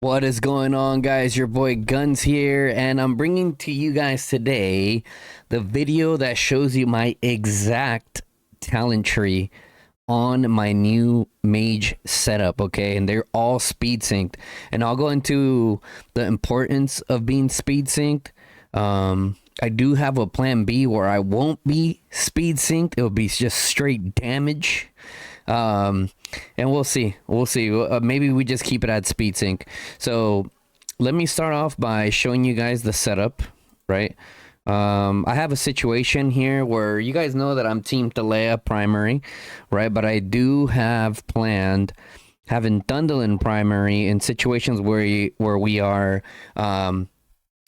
What is going on, guys? Your boy Guns here, and I'm bringing to you guys today the video that shows you my exact talent tree on my new mage setup, okay? And they're all speed synced, and I'll go into the importance of being speed synced. I do have a plan B where I won't be speed synced. It'll be just straight damage. And we'll see. Maybe we just keep it at speed sync. So let me start off by showing you guys the setup, right? I have a situation here where you guys know that I'm team Theia primary, right? But I do have planned having Thundlin primary in situations where we are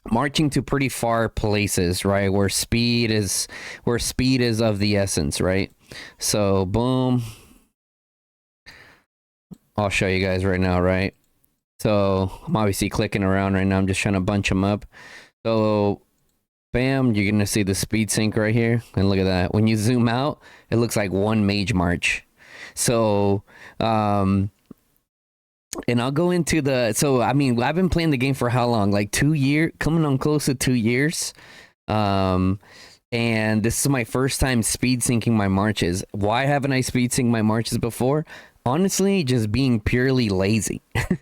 marching to pretty far places, right? Where speed is of the essence, right? So boom. I'll show you guys right now, right? So I'm obviously clicking around right now. I'm just trying to bunch them up. So bam, you're going to see the speed sync right here. And look at that. When you zoom out, it looks like one mage march. So, and I'll go into I mean, I've been playing the game for how long? Like 2 years, coming on close to 2 years. And this is my first time speed syncing my marches. Why haven't I speed synced my marches before? Honestly, just being purely lazy. And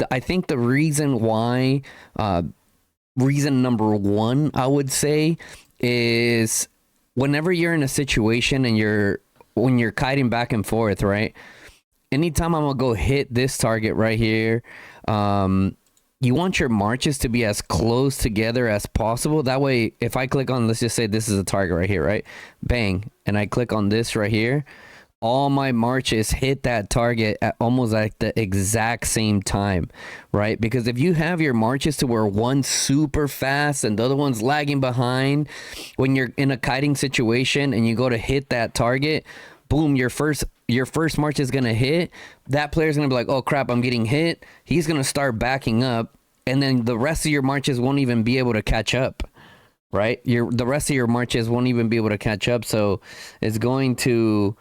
I think the reason why, reason number one, I would say, is whenever you're in a situation and when you're kiting back and forth, right? Anytime I'm gonna go hit this target right here, you want your marches to be as close together as possible. That way, if I click on, let's just say this is a target right here, right? Bang. And I click on this right here. All my marches hit that target at almost like the exact same time, right? Because if you have your marches to where one's super fast and the other one's lagging behind, when you're in a kiting situation and you go to hit that target, boom, your first march is gonna hit. That player's gonna be like, oh crap, I'm getting hit. He's gonna start backing up, and then the rest of your marches won't even be able to catch up, right? The rest of your marches won't even be able to catch up. So it's going to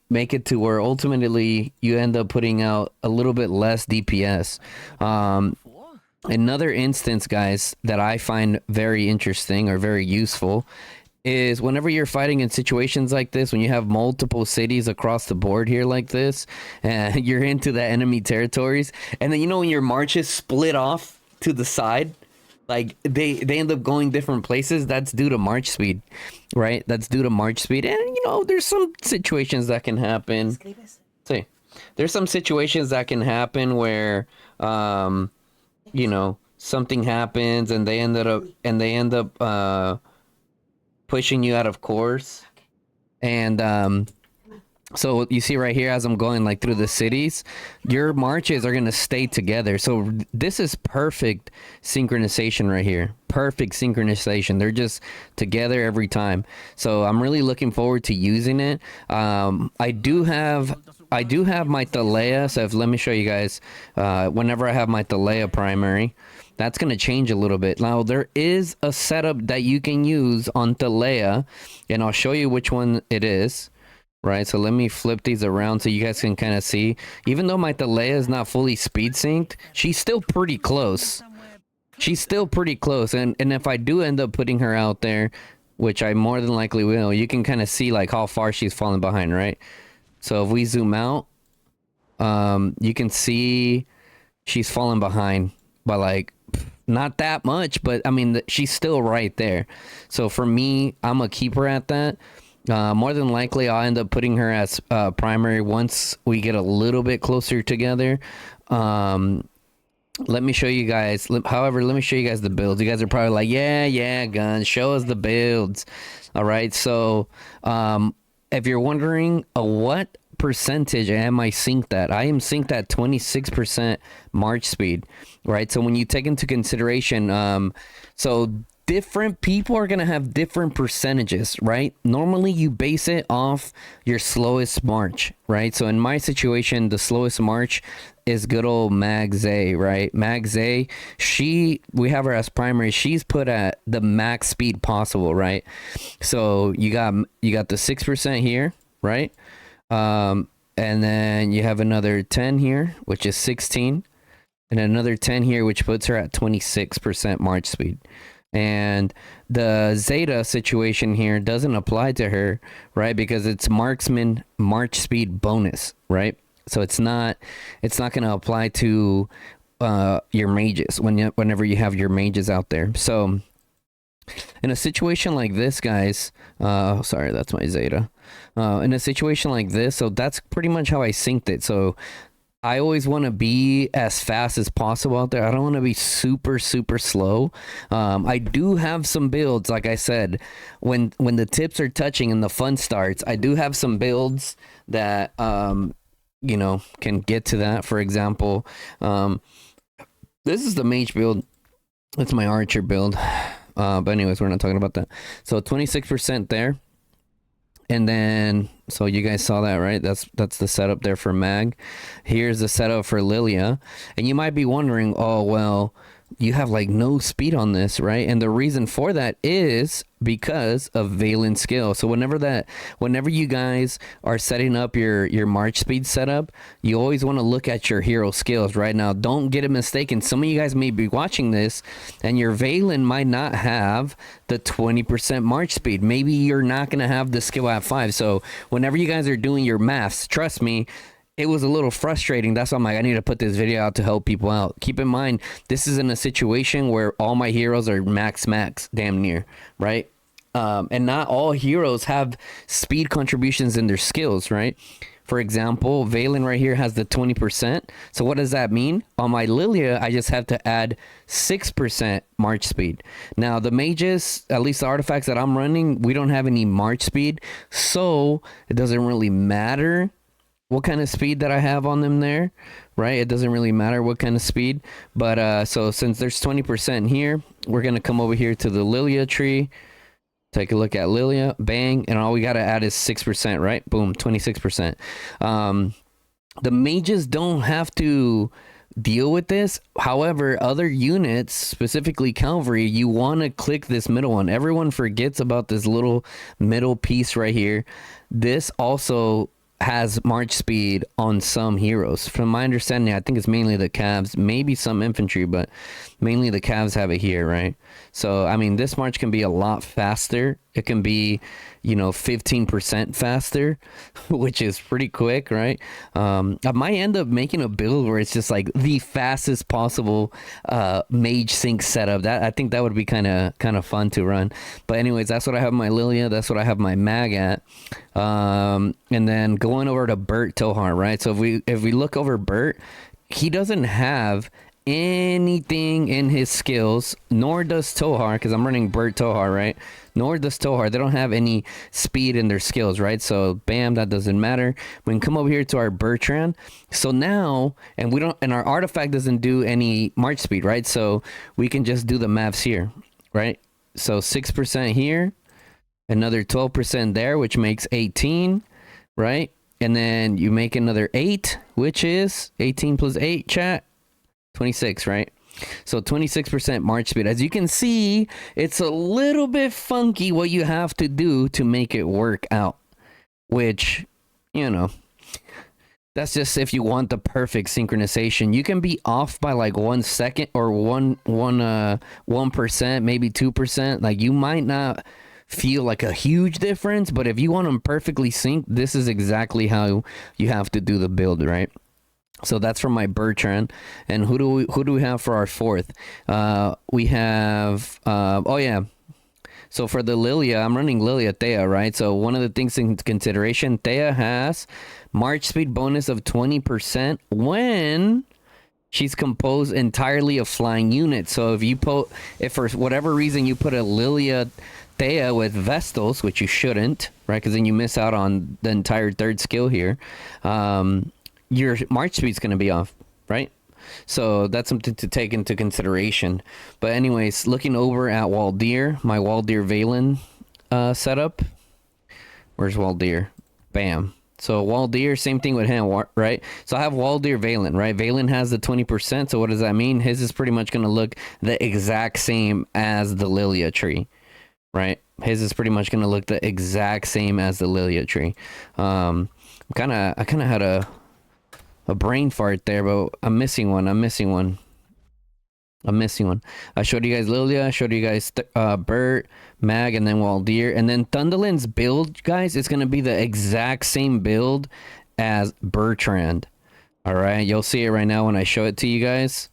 make it to where ultimately you end up putting out a little bit less DPS. Another instance, guys, that I find very interesting or very useful is whenever you're fighting in situations like this, when you have multiple cities across the board here like this, and you're into the enemy territories, and then when your marches split off to the side, like they end up going different places. That's due to march speed, right? That's due to march speed. And there's some situations that can happen. See, there's some situations that can happen where something happens and they end up pushing you out of course. And so you see right here, as I'm going like through the cities, your marches are going to stay together. So this is perfect synchronization right here. Perfect synchronization. They're just together every time. So I'm really looking forward to using it. I do have my Theia. So let me show you guys, whenever I have my Theia primary, that's going to change a little bit. Now, there is a setup that you can use on Theia, and I'll show you which one it is, right? So let me flip these around so you guys can kind of see. Even though my Theia is not fully speed synced, she's still pretty close. And if I do end up putting her out there, which I more than likely will, you can kind of see like how far she's falling behind, right? So if we zoom out, you can see she's falling behind by like not that much, but I mean, she's still right there. So for me, I'm gonna keep her at that. More than likely, I'll end up putting her as primary once we get a little bit closer together. Let me show you guys. However, let me show you guys the builds. You guys are probably like, yeah, Guns, show us the builds. All right. So if you're wondering what percentage am I synced at, I am synced at 26% march speed, right? So when you take into consideration, so different people are going to have different percentages, right? Normally you base it off your slowest march, right? So in my situation, the slowest march is good old Magze, right? Magze, we have her as primary. She's put at the max speed possible, right? So you got the 6% here, right? And then you have another 10 here, which is 16. And another 10 here, which puts her at 26% march speed. And the Zeta situation here doesn't apply to her, right? Because it's marksman march speed bonus, right? So it's not going to apply to your mages whenever you have your mages out there. So in a situation like this, guys, sorry, that's my Zeta. In a situation like this, so that's pretty much how I synced it. So I always want to be as fast as possible out there. I don't want to be super, super slow. I do have some builds, like I said, when the tips are touching and the fun starts, I do have some builds that, you know, can get to that. For example, this is the mage build. It's my archer build. But anyways, we're not talking about that. So 26% there. And then, so you guys saw that, right? That's the setup there for Mag. Here's the setup for Lilia. And you might be wondering, oh, well, you have like no speed on this, right? And the reason for that is because of Valen skill. So whenever you guys are setting up your march speed setup, you always want to look at your hero skills. Right now, don't get it mistaken. Some of you guys may be watching this and your Valen might not have the 20% march speed. Maybe you're not going to have the skill at 5. So whenever you guys are doing your maths, trust me, it was a little frustrating. That's why I'm like, I need to put this video out to help people out. Keep in mind, this is in a situation where all my heroes are max damn near, right? And not all heroes have speed contributions in their skills, right? For example, Valen right here has the 20%. So what does that mean? On my Lilia, I just have to add 6% march speed. Now, the mages, at least the artifacts that I'm running, we don't have any march speed. So it doesn't really matter what kind of speed that I have on them there, right? It doesn't really matter what kind of speed. But so since there's 20% here, we're going to come over here to the Lilia tree. Take a look at Lilia, bang, and all we got to add is 6%, right? Boom, 26%. The mages don't have to deal with this. However, other units, specifically cavalry, you want to click this middle one. Everyone forgets about this little middle piece right here. This also has march speed on some heroes. From my understanding, I think it's mainly the calves, maybe some infantry, but mainly the calves have it here, right? So, I mean, this march can be a lot faster. It can be, 15% faster, which is pretty quick, right? I might end up making a build where it's just like the fastest possible mage sync setup. That I think that would be kind of fun to run. But anyways, that's what I have my Lilia. That's what I have my Mag at. And then going over to Bert Tohar, right? So if we look over Bert, he doesn't have anything in his skills, nor does Tohar, because I'm running Bert Tohar, right? Nor does Tohar. They don't have any speed in their skills, right? So bam, that doesn't matter. We can come over here to our Bertrand. So now, and our artifact doesn't do any march speed, right? So we can just do the maths here, right? So 6% here, another 12% there, which makes 18, right? And then you make another 8, which is 18 plus 8, chat. 26, right? So 26% march speed. As you can see, it's a little bit funky what you have to do to make it work out, which, that's just if you want the perfect synchronization. You can be off by like 1 second or 1%, maybe 2%. Like you might not feel like a huge difference, but if you want them perfectly synced, this is exactly how you have to do the build, right? So that's from my Bertrand. And who do we have for our fourth? We have so for the Lilia, I'm running Lilia Theia, right? So one of the things in consideration, Theia has march speed bonus of 20% when she's composed entirely of flying units. So if for whatever reason you put a Lilia Theia with Vestals, which you shouldn't, right? Because then you miss out on the entire third skill here. Your march speed is going to be off, right? So that's something to take into consideration. But anyways, looking over at Waldyr, my Waldyr Valen setup. Where's Waldyr? Bam. So Waldyr, same thing with him, right? So I have Waldyr Valen, right? Valen has the 20%. So what does that mean? His is pretty much going to look the exact same as the Lilia tree, right? His is pretty much going to look the exact same as the Lilia tree. I kind of had a brain fart there, but I'm missing one. I showed you guys Lilia, I showed you guys Bert, Mag, and then Waldyr. And then Thunderlin's build, guys, is going to be the exact same build as Bertrand. All right, you'll see it right now when I show it to you guys.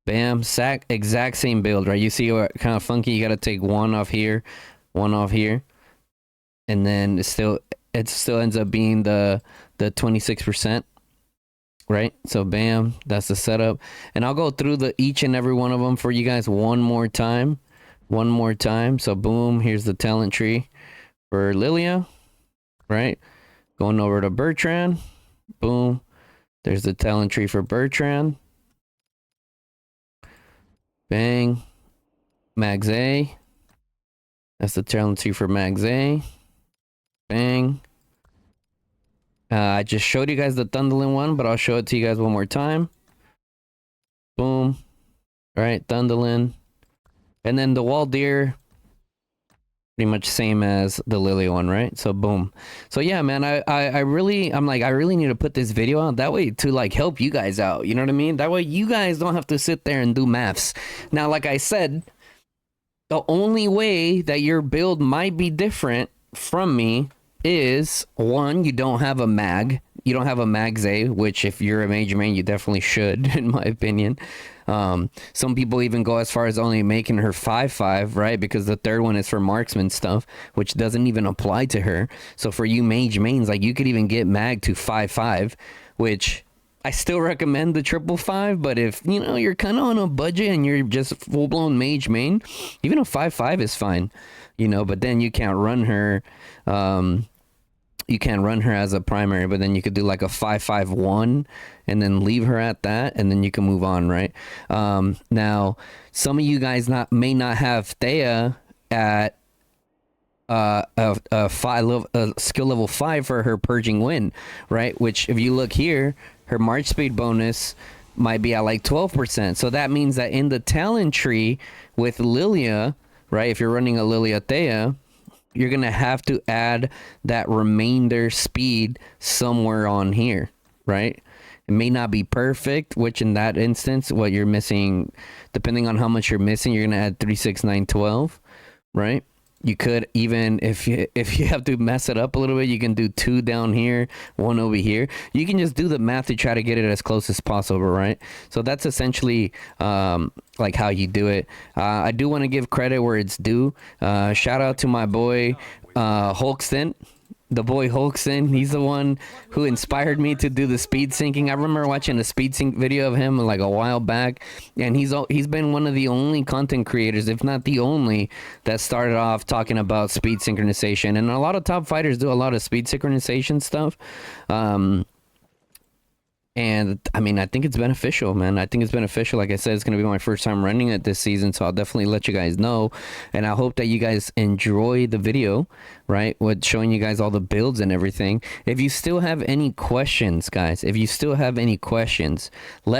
Bam, exact same build, right? You see what kind of funky? You got to take one off here, and then it still ends up being the 26%. Right, so bam, that's the setup, and I'll go through each and every one of them for you guys one more time. So boom, here's the talent tree for Lilia, right? Going over to Bertrand, boom, there's the talent tree for Bertrand. Bang, Mags, that's the talent tree for Mags. Bang. I just showed you guys the Thunderlin one, but I'll show it to you guys one more time. Boom. All right, Thunderlin. And then the Waldyr, pretty much same as the Lily one, right? So boom. So yeah, man, I really need to put this video out that way to like help you guys out. You know what I mean? That way you guys don't have to sit there and do maths. Now, like I said, the only way that your build might be different from me is, one, you don't have a mag. You don't have a Mags, which if you're a Mage main, you definitely should, in my opinion. Some people even go as far as only making her 5/5, right? Because the third one is for marksman stuff, which doesn't even apply to her. So for you Mage mains, like you could even get mag to 5/5, which I still recommend the 5/5, but if, you know, you're kind of on a budget and you're just full-blown Mage main, even a 5/5 is fine, you know, but then you can't run her, as a primary, but then you could do like a 5/5/1 and then leave her at that, and then you can move on, right? Now, some of you guys may not have Theia at a skill level 5 for her purging wind, right? Which, if you look here, her march speed bonus might be at like 12%. So that means that in the talent tree with Lilia, right, if you're running a Lilia Theia, you're gonna have to add that remainder speed somewhere on here, right? It may not be perfect, which in that instance, what you're missing, depending on how much you're missing, you're gonna add 3, 6, 9, 12, right? You could even, if you have to mess it up a little bit, you can do 2 down here, 1 over here. You can just do the math to try to get it as close as possible, right? So that's essentially like how you do it. I do want to give credit where it's due. Shout out to my boy Hulkston. The boy Hulkson, he's the one who inspired me to do the speed syncing. I remember watching a speed sync video of him like a while back, and he's been one of the only content creators, if not the only, that started off talking about speed synchronization. And a lot of top fighters do a lot of speed synchronization stuff. And I mean, I think it's beneficial, man. I think it's beneficial. Like I said, it's going to be my first time running it this season, so I'll definitely let you guys know. And I hope that you guys enjoy the video, right, with showing you guys all the builds and everything. If you still have any questions, guys, let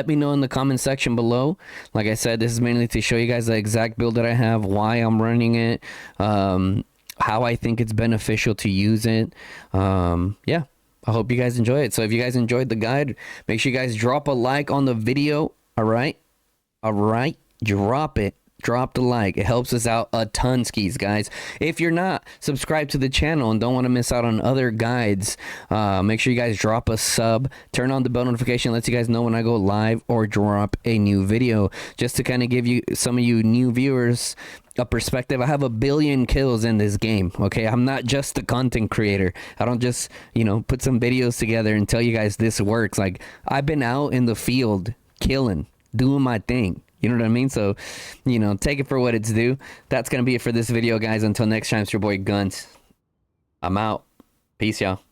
me know in the comment section below. Like I said, this is mainly to show you guys the exact build that I have, why I'm running it, how I think it's beneficial to use it. Yeah. I hope you guys enjoy it. So if you guys enjoyed the guide, make sure you guys drop a like on the video. All right. Drop it. Drop the like. It helps us out a ton, skis, guys. If you're not subscribed to the channel and don't want to miss out on other guides, make sure you guys drop a sub. Turn on the bell notification. Lets you guys know when I go live or drop a new video. Just to kind of give you, some of you new viewers, a perspective. I have 1 billion kills in this game. Okay, I'm not just a content creator. I don't just, you know, put some videos together and tell you guys this works. Like, I've been out in the field killing, doing my thing. You know what I mean? So, you know, take it for what it's due. That's gonna be it for this video, guys. Until next time, it's your boy Guns. I'm out. Peace, y'all.